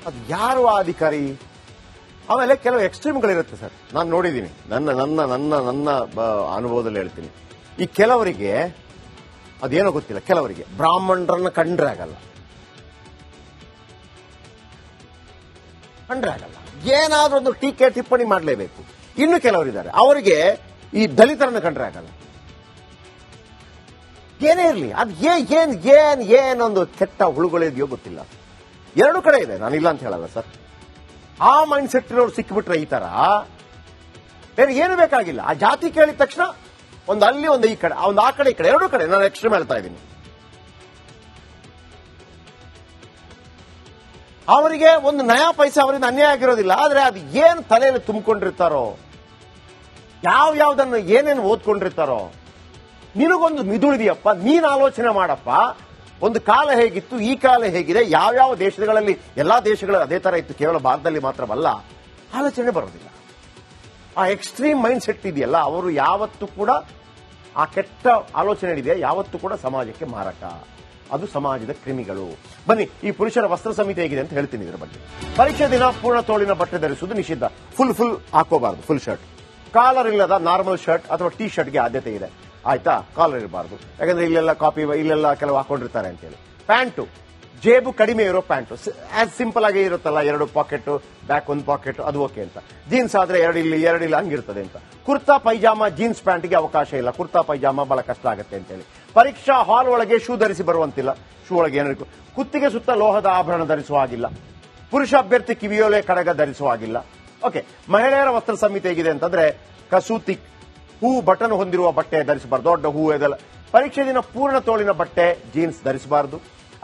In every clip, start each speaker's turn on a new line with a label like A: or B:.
A: ಅದು ಯಾರು ಆ ಅಧಿಕಾರಿ? ಆಮೇಲೆ ಕೆಲವು ಎಕ್ಸ್ಟ್ರೀಮ್ಗಳಿರುತ್ತೆ ಸರ್, ನಾನು ನೋಡಿದ್ದೀನಿ, ನನ್ನ ನನ್ನ ನನ್ನ ನನ್ನ ಅನುಭವದಲ್ಲಿ ಹೇಳ್ತೀನಿ. ಈ ಕೆಲವರಿಗೆ ಅದೇನೋ ಗೊತ್ತಿಲ್ಲ, ಕೆಲವರಿಗೆ ಬ್ರಾಹ್ಮಣರನ್ನ ಕಂಡ್ರೆ ಆಗಲ್ಲ, ಏನಾದ್ರೂ ಒಂದು ಟೀಕೆ ಟಿಪ್ಪಣಿ ಮಾಡಲೇಬೇಕು. ಇನ್ನು ಕೆಲವರಿದ್ದಾರೆ ಅವರಿಗೆ ಈ ದಲಿತರನ್ನ ಕಂಡ್ರೆ ಆಗಲ್ಲ. ಏನೇ ಇರಲಿ, ಅದು ಏನೊಂದು ಕೆಟ್ಟ ಹುಳುಗಳಿದೆಯೋ ಗೊತ್ತಿಲ್ಲ. ಎರಡು ಕಡೆ ಇದೆ, ನಾನಿಲ್ಲ ಅಂತ ಹೇಳಲ್ಲ ಸರ್. ಆ ಮೈಂಡ್ ಸೆಟ್ ಇರೋರು ಸಿಕ್ಕಿಬಿಟ್ರೆ ಈ ತರ ಬೇರೆ ಏನು ಬೇಕಾಗಿಲ್ಲ. ಆ ಜಾತಿ ಕೇಳಿದ ತಕ್ಷಣ ಒಂದು ಅಲ್ಲಿ ಒಂದು ಈ ಕಡೆ, ಒಂದು ಆ ಕಡೆ ಈ ಕಡೆ, ಎರಡು ಕಡೆ ನಾನು ಎಕ್ಸ್ಟ್ರೀಮ್ ಹೇಳ್ತಾ ಇದ್ದೀನಿ. ಅವರಿಗೆ ಒಂದು ನಯಾ ಪೈಸೆ ಅವರಿಂದ ಅನ್ಯಾಯ ಆಗಿರೋದಿಲ್ಲ. ಆದ್ರೆ ಅದು ಏನು ತಲೆಯಲ್ಲಿ ತುಂಬಿಕೊಂಡಿರ್ತಾರೋ, ಯಾವ್ದನ್ನು ಏನೇನು ಓದ್ಕೊಂಡಿರ್ತಾರೋ. ನಿನಗೊಂದು ಮಿದುಳಿದೆಯಪ್ಪ, ನೀನ್ ಆಲೋಚನೆ ಮಾಡಪ್ಪ. ಒಂದು ಕಾಲ ಹೇಗಿತ್ತು, ಈ ಕಾಲ ಹೇಗಿದೆ, ಯಾವ್ಯಾವ ದೇಶಗಳಲ್ಲಿ, ಎಲ್ಲಾ ದೇಶಗಳಲ್ಲಿ ಅದೇ ತರ ಇತ್ತು, ಕೇವಲ ಭಾರತದಲ್ಲಿ ಮಾತ್ರವಲ್ಲ. ಆಲೋಚನೆ ಬರೋದಿಲ್ಲ. ಆ ಎಕ್ಸ್ಟ್ರೀಮ್ ಮೈಂಡ್ ಸೆಟ್ ಇದೆಯಲ್ಲ, ಅವರು ಯಾವತ್ತೂ ಕೂಡ ಆ ಕೆಟ್ಟ ಆಲೋಚನೆ ಇದೆ, ಯಾವತ್ತೂ ಕೂಡ ಸಮಾಜಕ್ಕೆ ಮಾರಕ. ಅದು ಸಮಾಜದ ಕ್ರಿಮಿಗಳು. ಬನ್ನಿ, ಈ ಪುರುಷರ ವಸ್ತ್ರ ಸಂಹಿತೆ ಹೇಗಿದೆ ಅಂತ ಹೇಳ್ತೀನಿ ಇದರ ಬಗ್ಗೆ. ಪರೀಕ್ಷೆ ದಿನ ಪೂರ್ಣ ತೋಳಿನ ಬಟ್ಟೆ ಧರಿಸುವುದು ನಿಷಿದ್ಧ. ಫುಲ್ ಹಾಕೋಬಾರದು. ಫುಲ್ ಶರ್ಟ್, ಕಾಲರ್ ಇಲ್ಲದ ನಾರ್ಮಲ್ ಶರ್ಟ್ ಅಥವಾ ಟೀ ಶರ್ಟ್ಗೆ ಆದ್ಯತೆ ಇದೆ. ಆಯ್ತಾ? ಕಾಲರ್ ಇರಬಾರ್ದು, ಯಾಕಂದ್ರೆ ಇಲ್ಲೆಲ್ಲ ಕಾಪಿ, ಇಲ್ಲೆಲ್ಲ ಕೆಲವು ಹಾಕೊಂಡಿರ್ತಾರೆ ಅಂತೇಳಿ. ಪ್ಯಾಂಟು, ಜೇಬು ಕಡಿಮೆ ಇರೋ ಪ್ಯಾಂಟು, ಆಸ್ ಸಿಂಪಲ್ ಆಗಿ ಇರುತ್ತಲ್ಲ, 2 ಪಾಕೆಟ್, ಬ್ಯಾಕ್ 1 ಪಾಕೆಟ್, ಅದು ಓಕೆ ಅಂತ. ಜೀನ್ಸ್ ಆದ್ರೆ 2 ಇಲ್ಲಿ ಹಂಗಿರ್ತದೆ ಅಂತ. ಕುರ್ತಾ ಪೈಜಾಮ ಜೀನ್ಸ್ ಪ್ಯಾಂಟ್ಗೆ ಅವಕಾಶ ಇಲ್ಲ. ಕುರ್ತಾ ಪೈಜಾಮ ಬಹಳ ಕಷ್ಟ ಆಗುತ್ತೆ ಅಂತೇಳಿ. ಪರೀಕ್ಷಾ ಹಾಲ್ ಒಳಗೆ ಶೂ ಧರಿಸಿ ಬರುವಂತಿಲ್ಲ. ಶೂ ಒಳಗೆ ಏನಿರಬೇಕು. ಕುತ್ತಿಗೆ ಸುತ್ತ ಲೋಹದ ಆಭರಣ ಧರಿಸುವ ಹಾಗಿಲ್ಲ. ಪುರುಷ ಅಭ್ಯರ್ಥಿ ಕಿವಿಯೋಲೆ ಕಡಗ ಧರಿಸುವ ಹಾಗಿಲ್ಲ. ಓಕೆ. ಮಹಿಳೆಯರ ವಸ್ತ್ರ ಸಂಹಿತೆ ಹೇಗಿದೆ ಅಂತಂದ್ರೆ, ಕಸೂತಿ, ಹೂ ಬಟನ್ ಹೊಂದಿರುವ ಬಟ್ಟೆ ಧರಿಸಬಾರ್ದು. ದೊಡ್ಡ ಹೂ ಇದೆಲ್ಲ. ಪರೀಕ್ಷೆ ದಿನ ಪೂರ್ಣ ತೋಳಿನ ಬಟ್ಟೆ ಜೀನ್ಸ್ ಧರಿಸಬಾರದು.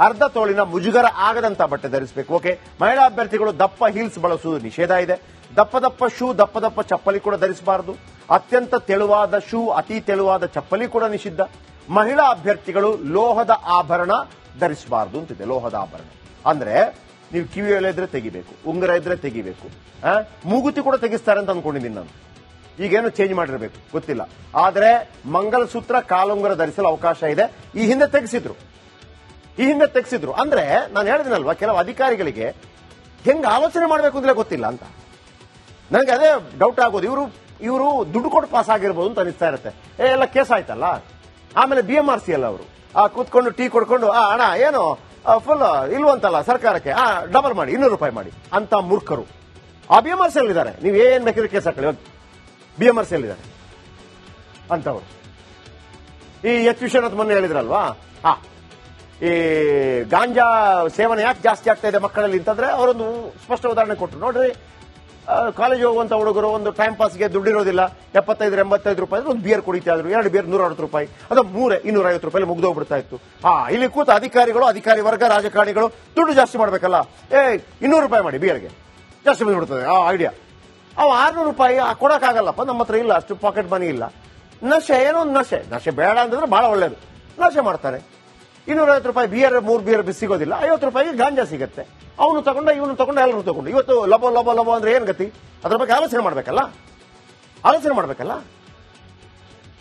A: ಅರ್ಧ ತೋಳಿನ ಮುಜುಗರ ಆಗದಂತ ಬಟ್ಟೆ ಧರಿಸಬೇಕು. ಓಕೆ. ಮಹಿಳಾ ಅಭ್ಯರ್ಥಿಗಳು ದಪ್ಪ ಹೀಲ್ಸ್ ಬಳಸುವುದು ನಿಷೇಧ ಇದೆ. ದಪ್ಪ ಶೂ, ದಪ್ಪ ಚಪ್ಪಲಿ ಕೂಡ ಧರಿಸಬಾರದು. ಅತ್ಯಂತ ತೆಳುವಾದ ಶೂ, ಅತಿ ತೆಳುವಾದ ಚಪ್ಪಲಿ ಕೂಡ ನಿಷಿದ್ಧ. ಮಹಿಳಾ ಅಭ್ಯರ್ಥಿಗಳು ಲೋಹದ ಆಭರಣ ಧರಿಸಬಾರದು ಅಂತಿದೆ. ಲೋಹದ ಆಭರಣ ಅಂದ್ರೆ ನೀವು ಕಿವಿಯಲ್ಲೇ ಇದ್ರೆ ತೆಗಿಬೇಕು, ಉಂಗುರ ಇದ್ರೆ ತೆಗಿಬೇಕು, ಮೂಗುತಿ ಕೂಡ ತೆಗಿಸ್ತಾರೆ ಅಂತ ಅನ್ಕೊಂಡಿದ್ದೀನಿ ನಾನು. ಈಗೇನು ಚೇಂಜ್ ಮಾಡಿರಬೇಕು ಗೊತ್ತಿಲ್ಲ. ಆದ್ರೆ ಮಂಗಲಸೂತ್ರ, ಕಾಲುಂಗುರ ಧರಿಸಲು ಅವಕಾಶ ಇದೆ. ಈ ಹಿಂದೆ ತೆಗೆಸಿದ್ರು. ಅಂದ್ರೆ ನಾನು ಹೇಳಿದಿನಲ್ವಾ, ಕೆಲವು ಅಧಿಕಾರಿಗಳಿಗೆ ಹೆಂಗ್ ಆಲೋಚನೆ ಮಾಡಬೇಕು ಅಂತಲೇ ಗೊತ್ತಿಲ್ಲ ಅಂತ. ನನಗೆ ಅದೇ ಡೌಟ್ ಆಗೋದು. ಇವರು ದುಡ್ಡು ಕೊಟ್ಟು ಪಾಸ್ ಆಗಿರ್ಬೋದು ಅಂತ ಅನಿಸ್ತಾ ಇರುತ್ತೆ. ಎಲ್ಲ ಕೇಸ್ ಆಯ್ತಲ್ಲ. ಆಮೇಲೆ BMRC ಅಲ್ಲ, ಅವರು ಕೂತ್ಕೊಂಡು ಟೀ ಕೊಡ್ಕೊಂಡು, ಅಣ್ಣ ಏನು ಫುಲ್ ಇಲ್ವಂತಲ್ಲ ಸರ್ಕಾರಕ್ಕೆ, ಡಬಲ್ ಮಾಡಿ, 200 ರೂಪಾಯಿ ಮಾಡಿ ಅಂತ ಮೂರ್ಖರು ಆ BMRC ಅಲ್ಲಿದ್ದಾರೆ. ನೀವು ಏನ್ ಬೇಕಾದ್ರೆ ಕೇಸ್ ಹಾಕಲಿ, BMRC ಅಲ್ಲಿದ್ದಾರೆ ಅಂತವ್ರು. ಈ H. ವಿಶ್ವನಾಥ್ ಮೊನ್ನೆ ಹೇಳಿದ್ರಲ್ವಾ, ಈ ಗಾಂಜಾ ಸೇವನೆ ಯಾಕೆ ಜಾಸ್ತಿ ಆಗ್ತಾ ಇದೆ ಮಕ್ಕಳಲ್ಲಿ ಅಂತಂದ್ರೆ, ಅವರೊಂದು ಸ್ಪಷ್ಟ ಉದಾಹರಣೆ ಕೊಟ್ಟರು. ನೋಡ್ರಿ, ಕಾಲೇಜ್ ಹೋಗುವಂತ ಹುಡುಗರು ಒಂದು ಟೈಮ್ ಪಾಸ್ಗೆ ದುಡ್ಡಿರೋದಿಲ್ಲ, 75-85 ರೂಪಾಯಿ ಒಂದು ಬಿಯರ್ ಕುಡಿತಾ ಇದ್ರು. 2 ಬಿಯರ್ 160 ರೂಪಾಯಿ, ಅದು 250 ರೂಪಾಯಿ ಮುಗ್ದೋಗ್ಬಿಡ್ತಾ ಇತ್ತು. ಇಲ್ಲಿ ಕೂತ ಅಧಿಕಾರಿಗಳು, ಅಧಿಕಾರಿ ವರ್ಗ, ರಾಜಕಾರಣಿಗಳು ದುಡ್ಡು ಜಾಸ್ತಿ ಮಾಡ್ಬೇಕಲ್ಲ, 200 ರೂಪಾಯಿ ಮಾಡಿ ಬಿಯರ್ಗೆ, ಜಾಸ್ತಿ ಬಂದ್ಬಿಡ್ತದೆ ಆ ಐಡಿಯಾ. 600 ರೂಪಾಯಿ ಕೊಡಕ್ಕಾಗಲ್ಲಪ್ಪ, ನಮ್ಮ ಹತ್ರ ಇಲ್ಲ, ಅಷ್ಟು ಪಾಕೆಟ್ ಮನಿ ಇಲ್ಲ. ನಶೆ, ಏನೋ ಒಂದು ನಶೆ ಬೇಡ ಅಂತಂದ್ರೆ ಬಹಳ ಒಳ್ಳೇದು. ನಶೆ ಮಾಡ್ತಾರೆ. 250 ರೂಪಾಯಿ ಬಿಯರ್, 3 ಬಿಯರ್ ಸಿಗೋದಿಲ್ಲ, 50 ರೂಪಾಯಿಗೆ ಗಾಂಜಾ ಸಿಗುತ್ತೆ. ಅವನು ತಗೊಂಡ, ಇವನು ತಗೊಂಡ, ಎಲ್ಲರೂ ತಗೊಂಡು. ಇವತ್ತು ಲಬೋ ಅಂದ್ರೆ ಏನ್ ಗತಿ? ಅದ್ರ ಬಗ್ಗೆ ಆಲೋಚನೆ ಮಾಡ್ಬೇಕಲ್ಲ.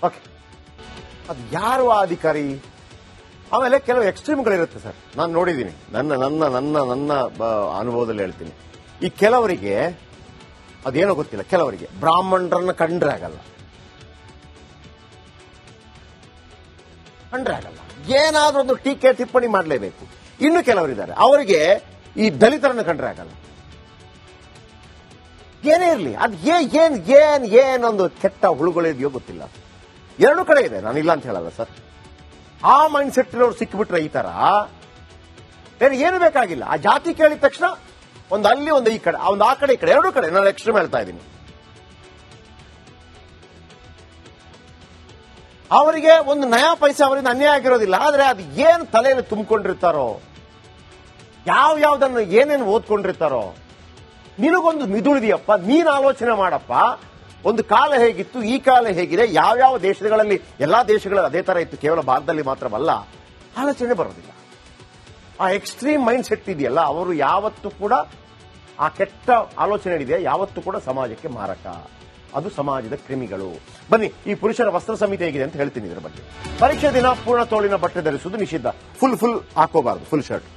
A: ಓಕೆ. ಅದು ಯಾರು ಆ ಅಧಿಕಾರಿ? ಆಮೇಲೆ ಕೆಲವು ಎಕ್ಸ್ಟ್ರೀಮ್ಗಳಿರುತ್ತೆ ಸರ್, ನಾನು ನೋಡಿದ್ದೀನಿ, ನನ್ನ ನನ್ನ ನನ್ನ ನನ್ನ ಅನುಭವದಲ್ಲಿ ಹೇಳ್ತೀನಿ. ಈ ಕೆಲವರಿಗೆ ಅದೇನೋ ಗೊತ್ತಿಲ್ಲ, ಕೆಲವರಿಗೆ ಬ್ರಾಹ್ಮಣರನ್ನ ಕಂಡ್ರೆ ಆಗಲ್ಲ, ಏನಾದ್ರೂ ಒಂದು ಟೀಕೆ ಟಿಪ್ಪಣಿ ಮಾಡಲೇಬೇಕು. ಇನ್ನು ಕೆಲವರಿದ್ದಾರೆ ಅವರಿಗೆ ಈ ದಲಿತರನ್ನ ಕಂಡ್ರೆ ಆಗಲ್ಲ. ಏನೇ ಇರಲಿ, ಅದು ಏನೊಂದು ಕೆಟ್ಟ ಹುಳುಗಳಿದೆಯೋ ಗೊತ್ತಿಲ್ಲ. ಎರಡು ಕಡೆ ಇದೆ, ನಾನಿಲ್ಲ ಅಂತ ಹೇಳಲ್ಲ ಸರ್. ಆ ಮೈಂಡ್ ಸೆಟ್ ಇರೋರು ಸಿಕ್ಕಿಬಿಟ್ರೆ ಈ ತರ ಬೇರೆ ಏನು ಬೇಕಾಗಿಲ್ಲ. ಆ ಜಾತಿ ಕೇಳಿದ ತಕ್ಷಣ ಒಂದು ಅಲ್ಲಿ ಒಂದು ಈ ಕಡೆ, ಒಂದು ಆ ಕಡೆ ಈ ಕಡೆ, ಎರಡು ಕಡೆ ನಾನು ಎಕ್ಸ್ಟ್ರೀಮ್ ಹೇಳ್ತಾ ಇದ್ದೀನಿ. ಅವರಿಗೆ ಒಂದು ನಯಾ ಪೈಸೆ ಅವರಿಂದ ಅನ್ಯಾಯ ಆಗಿರೋದಿಲ್ಲ. ಆದ್ರೆ ಅದು ಏನು ತಲೆಯಲ್ಲಿ ತುಂಬಿಕೊಂಡಿರ್ತಾರೋ, ಯಾವ್ದನ್ನು ಏನೇನು ಓದ್ಕೊಂಡಿರ್ತಾರೋ. ನಿನಗೊಂದು ಮಿದುಳಿದೆಯಪ್ಪ, ನೀನ್ ಆಲೋಚನೆ ಮಾಡಪ್ಪ. ಒಂದು ಕಾಲ ಹೇಗಿತ್ತು, ಈ ಕಾಲ ಹೇಗಿದೆ, ಯಾವ್ಯಾವ ದೇಶಗಳಲ್ಲಿ, ಎಲ್ಲಾ ದೇಶಗಳಲ್ಲಿ ಅದೇ ತರ ಇತ್ತು, ಕೇವಲ ಭಾರತದಲ್ಲಿ ಮಾತ್ರವಲ್ಲ. ಆಲೋಚನೆ ಬರೋದಿಲ್ಲ. ಆ ಎಕ್ಸ್ಟ್ರೀಮ್ ಮೈಂಡ್ ಸೆಟ್ ಇದೆಯಲ್ಲ, ಅವರು ಯಾವತ್ತೂ ಕೂಡ ಆ ಕೆಟ್ಟ ಆಲೋಚನೆ ಇದೆ, ಯಾವತ್ತೂ ಕೂಡ ಸಮಾಜಕ್ಕೆ ಮಾರಕ. ಅದು ಸಮಾಜದ ಕ್ರಿಮಿಗಳು. ಬನ್ನಿ, ಈ ಪುರುಷರ ವಸ್ತ್ರ ಸಂಹಿತೆ ಹೇಗಿದೆ ಅಂತ ಹೇಳ್ತೀನಿ ಇದರ ಬಗ್ಗೆ. ಪರೀಕ್ಷೆ ದಿನ ಪೂರ್ಣ ತೋಳಿನ ಬಟ್ಟೆ ಧರಿಸುವುದು ನಿಷಿದ್ಧ. ಫುಲ್ ಹಾಕೋಬಾರದು. ಫುಲ್ ಶರ್ಟ್,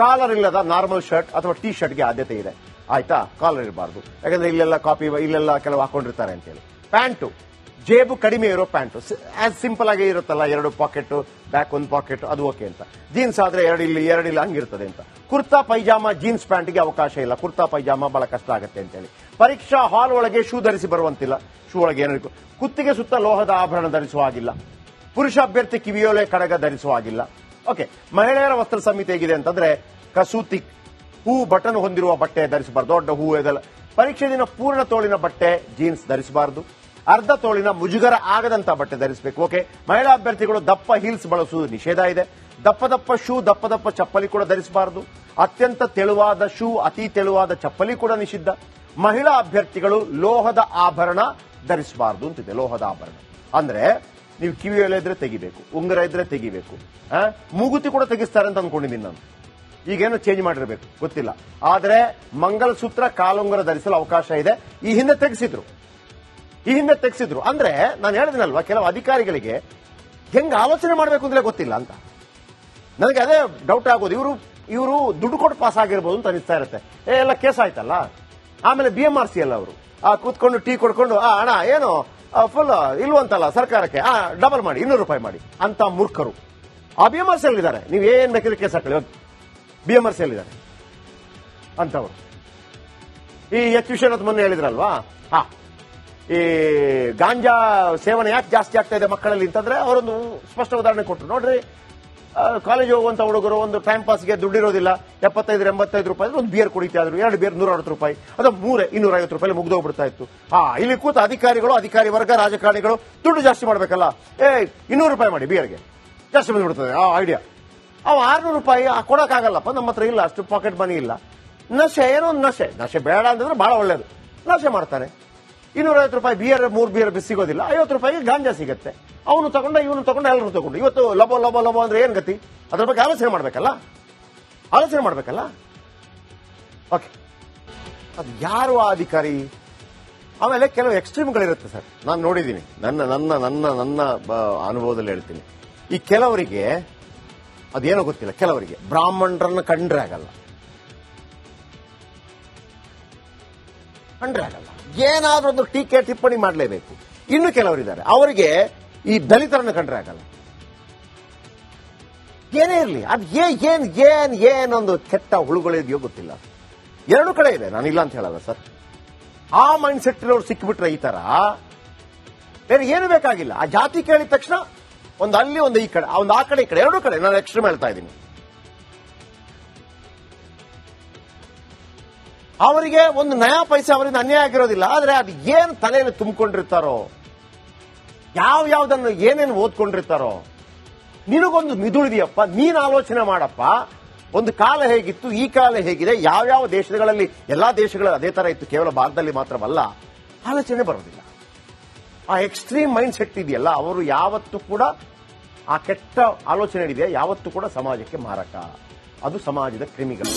A: ಕಾಲರ್ ಇಲ್ಲದ ನಾರ್ಮಲ್ ಶರ್ಟ್ ಅಥವಾ ಟಿ ಶರ್ಟ್ಗೆ ಆದ್ಯತೆ ಇದೆ. ಆಯ್ತಾ, ಕಾಲರ್ ಇರಬಾರ್ದು, ಯಾಕಂದ್ರೆ ಇಲ್ಲೆಲ್ಲ ಕಾಪಿ, ಇಲ್ಲೆಲ್ಲ ಕೆಲವು ಹಾಕೊಂಡಿರ್ತಾರೆ ಅಂತೇಳಿ. ಪ್ಯಾಂಟು ಜೇಬು ಕಡಿಮೆ ಇರೋ ಪ್ಯಾಂಟು, ಆಸ್ ಸಿಂಪಲ್ ಆಗಿ ಇರುತ್ತಲ್ಲ, 2 ಪಾಕೆಟ್, ಬ್ಯಾಕ್ 1 ಪಾಕೆಟ್, ಅದು ಓಕೆ ಅಂತ. ಜೀನ್ಸ್ ಆದ್ರೆ 2 ಇಲ್ಲಿ ಹಂಗಿರ್ತದೆ ಅಂತ. ಕುರ್ತಾ ಪೈಜಾಮ ಜೀನ್ಸ್ ಪ್ಯಾಂಟ್ಗೆ ಅವಕಾಶ ಇಲ್ಲ, ಕುರ್ತಾ ಪೈಜಾಮ ಬಹಳ ಕಷ್ಟ ಆಗುತ್ತೆ ಅಂತೇಳಿ. ಪರೀಕ್ಷಾ ಹಾಲ್ ಒಳಗೆ ಶೂ ಧರಿಸಿ ಬರುವಂತಿಲ್ಲ, ಶೂ ಒಳಗೆ ಏನು ಕುತ್ತಿಗೆ ಸುತ್ತ ಲೋಹದ ಆಭರಣ ಧರಿಸುವ ಹಾಗಿಲ್ಲ. ಪುರುಷ ಅಭ್ಯರ್ಥಿ ಕಿವಿಯೋಲೆ ಕಡಗ ಧರಿಸುವ ಹಾಗಿಲ್ಲ. ಓಕೆ, ಮಹಿಳೆಯರ ವಸ್ತ್ರ ಸಂಹಿತೆ ಹೇಗಿದೆ ಅಂತಂದ್ರೆ ಕಸೂತಿ ಹೂ ಬಟನ್ ಹೊಂದಿರುವ ಬಟ್ಟೆ ಧರಿಸಬಾರ್ದು, ದೊಡ್ಡ ಹೂ ಇದೆಲ್ಲ. ಪರೀಕ್ಷೆ ದಿನ ಪೂರ್ಣ ತೋಳಿನ ಬಟ್ಟೆ ಜೀನ್ಸ್ ಧರಿಸಬಾರದು. ಅರ್ಧ ತೋಳಿನ ಮುಜುಗರ ಆಗದಂತ ಬಟ್ಟೆ ಧರಿಸಬೇಕು. ಓಕೆ, ಮಹಿಳಾ ಅಭ್ಯರ್ಥಿಗಳು ದಪ್ಪ ಹೀಲ್ಸ್ ಬಳಸುವುದು ನಿಷೇಧ ಇದೆ. ದಪ್ಪ ಶೂ, ದಪ್ಪ ಚಪ್ಪಲಿ ಕೂಡ ಧರಿಸಬಾರದು. ಅತ್ಯಂತ ತೆಳುವಾದ ಶೂ, ಅತಿ ತೆಳುವಾದ ಚಪ್ಪಲಿ ಕೂಡ ನಿಷಿದ್ಧ. ಮಹಿಳಾ ಅಭ್ಯರ್ಥಿಗಳು ಲೋಹದ ಆಭರಣ ಧರಿಸಬಾರದು ಅಂತಿದೆ. ಲೋಹದ ಆಭರಣ ಅಂದ್ರೆ ನೀವು ಕಿವಿಯೊಲೆ ಇದ್ರೆ ತೆಗಿಬೇಕು, ಉಂಗುರ ಇದ್ರೆ ತೆಗಿಬೇಕು, ಮೂಗುತಿ ಕೂಡ ತೆಗಿಸ್ತಾರೆ ಅಂತ ಅನ್ಕೊಂಡಿದ್ದೀನಿ ನಾನು. ಈಗೇನು ಚೇಂಜ್ ಮಾಡಿರಬೇಕು ಗೊತ್ತಿಲ್ಲ. ಆದ್ರೆ ಮಂಗಲಸೂತ್ರ, ಕಾಲುಂಗುರ ಧರಿಸಲು ಅವಕಾಶ ಇದೆ. ಈ ಹಿಂದೆ ತೆಗೆಸಿದ್ರು ಅಂದ್ರೆ ನಾನು ಹೇಳಿದ್ನಲ್ವಾ, ಕೆಲವು ಅಧಿಕಾರಿಗಳಿಗೆ ಹೆಂಗ್ ಆಲೋಚನೆ ಮಾಡಬೇಕು ಅಂದ್ರೆ ಗೊತ್ತಿಲ್ಲ ಅಂತ. ನನಗೆ ಅದೇ ಡೌಟ್ ಆಗೋದು, ಇವರು ದುಡ್ಡು ಕೊಟ್ಟು ಪಾಸ್ ಆಗಿರ್ಬೋದು ಅಂತ ಅನಿಸ್ತಾ ಇರುತ್ತೆ. ಎಲ್ಲ ಕೇಸ್ ಆಯ್ತಲ್ಲ. ಆಮೇಲೆ BMRC ಅಲ್ಲ, ಅವರು ಕೂತ್ಕೊಂಡು ಟೀ ಕೊಡ್ಕೊಂಡು ಅಣ್ಣ ಏನು ಫುಲ್ ಇಲ್ವಂತಲ್ಲ ಸರ್ಕಾರಕ್ಕೆ, ಡಬಲ್ ಮಾಡಿ, 200 ರೂಪಾಯಿ ಮಾಡಿ ಅಂತ ಮೂರ್ಖರು ಆ BMRC ಅಲ್ಲಿದ್ದಾರೆ. ನೀವು ಏನ್ ಬೇಕಾದ್ರೆ ಕೇಸ್ ಹಾಕಲಿ, BMRC ಅಲ್ಲಿದ್ದಾರೆ ಅಂತವ್ರು. ಈ H. ವಿಶ್ವನಾಥ್ ಮೊನ್ನೆ ಹೇಳಿದ್ರಲ್ವಾ, ಈ ಗಾಂಜಾ ಸೇವನೆ ಯಾಕೆ ಜಾಸ್ತಿ ಆಗ್ತಾ ಇದೆ ಮಕ್ಕಳಲ್ಲಿ ಅಂತಂದ್ರೆ ಅವರೊಂದು ಸ್ಪಷ್ಟ ಉದಾಹರಣೆ ಕೊಟ್ಟರು. ನೋಡ್ರಿ, ಕಾಲೇಜ್ ಹೋಗುವಂತ ಹುಡುಗರು ಒಂದು ಟೈಮ್ ಪಾಸ್ಗೆ ದುಡ್ಡಿರೋದಿಲ್ಲ, 75-85 ರೂಪಾಯಿ ಒಂದು ಬಿಯರ್ ಕುಡಿತಾ ಇದ್ರು. 2 ಬಿಯರ್ 160 ರೂಪಾಯಿ, ಅದು 250 ರೂಪಾಯಿ ಮುಗ್ದೋಗ್ಬಿಡ್ತಾ ಇತ್ತು. ಇಲ್ಲಿ ಕೂತ ಅಧಿಕಾರಿ ವರ್ಗ, ರಾಜಕಾರಣಿಗಳು ದುಡ್ಡು ಜಾಸ್ತಿ ಮಾಡ್ಬೇಕಲ್ಲ, 200 ರೂಪಾಯಿ ಮಾಡಿ ಬಿಯರ್ಗೆ, ಜಾಸ್ತಿ ಬಂದ್ಬಿಡ್ತದೆ ಆ ಐಡಿಯಾ. ಅವು 600 ರೂಪಾಯಿ ಕೊಡಕ್ಕಾಗಲ್ಲಪ್ಪ, ನಮ್ಮ ಹತ್ರ ಇಲ್ಲ, ಅಷ್ಟು ಪಾಕೆಟ್ ಮನಿ ಇಲ್ಲ. ನಶೆ, ಏನೋ ಒಂದು ನಶೆ ಬೇಡ ಅಂತಂದ್ರೆ ಬಹಳ ಒಳ್ಳೇದು, ನಶೆ ಮಾಡ್ತಾನೆ. 250 ರೂಪಾಯಿ ಬಿಯರ್, 3 ಬಿಯರ್ ಸಿಗೋದಿಲ್ಲ, 50 ರೂಪಾಯಿಗೆ ಗಾಂಜಾ ಸಿಗುತ್ತೆ. ಅವನು ತಗೊಂಡ, ಇವನು ತಗೊಂಡ, ಎಲ್ಲರೂ ತಗೊಂಡು. ಇವತ್ತು ಲಬೋ ಅಂದ್ರೆ ಏನ್ ಗತಿ? ಅದ್ರ ಬಗ್ಗೆ ಆಲೋಚನೆ ಮಾಡ್ಬೇಕಲ್ಲ. ಓಕೆ, ಅದು ಯಾರು ಆ ಅಧಿಕಾರಿ? ಆಮೇಲೆ ಕೆಲವು ಎಕ್ಸ್ಟ್ರೀಮ್ಗಳಿರುತ್ತೆ ಸರ್, ನಾನು ನೋಡಿದ್ದೀನಿ, ನನ್ನ ಅನುಭವದಲ್ಲಿ ಹೇಳ್ತೀನಿ. ಈ ಕೆಲವರಿಗೆ ಅದೇನೋ ಗೊತ್ತಿಲ್ಲ, ಕೆಲವರಿಗೆ ಬ್ರಾಹ್ಮಣರನ್ನ ಕಂಡ್ರೆ ಆಗಲ್ಲ, ಏನಾದ್ರೂ ಒಂದು ಟೀಕೆ ಟಿಪ್ಪಣಿ ಮಾಡಲೇಬೇಕು. ಇನ್ನು ಕೆಲವರಿದ್ದಾರೆ, ಅವರಿಗೆ ಈ ದಲಿತರನ್ನು ಕಂಡ್ರೆ ಆಗಲ್ಲ. ಏನೇ ಇರಲಿ, ಅದು ಏನೊಂದು ಕೆಟ್ಟ ಹುಳುಗಳಿದೆಯೋ ಗೊತ್ತಿಲ್ಲ. 2 ಕಡೆ ಇದೆ, ನಾನಿಲ್ಲ ಅಂತ ಹೇಳಲ್ಲ ಸರ್. ಆ ಮೈಂಡ್ ಸೆಟ್ ಇರೋರು ಸಿಕ್ಕಿಬಿಟ್ರೆ ಈ ತರ ಬೇರೆ ಏನು ಬೇಕಾಗಿಲ್ಲ. ಆ ಜಾತಿ ಕೇಳಿದ ತಕ್ಷಣ ಒಂದು ಅಲ್ಲಿ, ಒಂದು ಈ ಕಡೆ, ಒಂದು ಆ ಕಡೆ, ಈ ಕಡೆ, 2 ಕಡೆ ನಾನು ಎಕ್ಸ್ಟ್ರೀಮ್ ಹೇಳ್ತಾ ಇದ್ದೀನಿ. ಅವರಿಗೆ ಒಂದು ನಯಾ ಪೈಸೆ ಅವರಿಂದ ಅನ್ಯಾಯ ಆಗಿರೋದಿಲ್ಲ. ಆದ್ರೆ ಅದು ಏನ್ ತಲೆಯಲ್ಲಿ ತುಂಬಿಕೊಂಡಿರ್ತಾರೋ, ಯಾವ್ದನ್ನು ಏನೇನು ಓದ್ಕೊಂಡಿರ್ತಾರೋ. ನಿನಗೊಂದು ಮಿದುಳಿದೆಯಪ್ಪ, ನೀನ್ ಆಲೋಚನೆ ಮಾಡಪ್ಪ. ಒಂದು ಕಾಲ ಹೇಗಿತ್ತು, ಈ ಕಾಲ ಹೇಗಿದೆ, ಯಾವ್ಯಾವ ದೇಶಗಳಲ್ಲಿ, ಎಲ್ಲಾ ದೇಶಗಳಲ್ಲಿ ಅದೇ ತರ ಇತ್ತು, ಕೇವಲ ಭಾರತದಲ್ಲಿ ಮಾತ್ರವಲ್ಲ. ಆಲೋಚನೆ ಬರೋದಿಲ್ಲ. ಆ ಎಕ್ಸ್ಟ್ರೀಮ್ ಮೈಂಡ್ ಸೆಟ್ ಇದೆಯಲ್ಲ, ಅವರು ಯಾವತ್ತೂ ಕೂಡ ಆ ಕೆಟ್ಟ ಆಲೋಚನೆ ಇದೆಯಾ, ಯಾವತ್ತೂ ಕೂಡ ಸಮಾಜಕ್ಕೆ ಮಾರಕ. ಅದು ಸಮಾಜದ ಕ್ರಿಮಿಗಳು.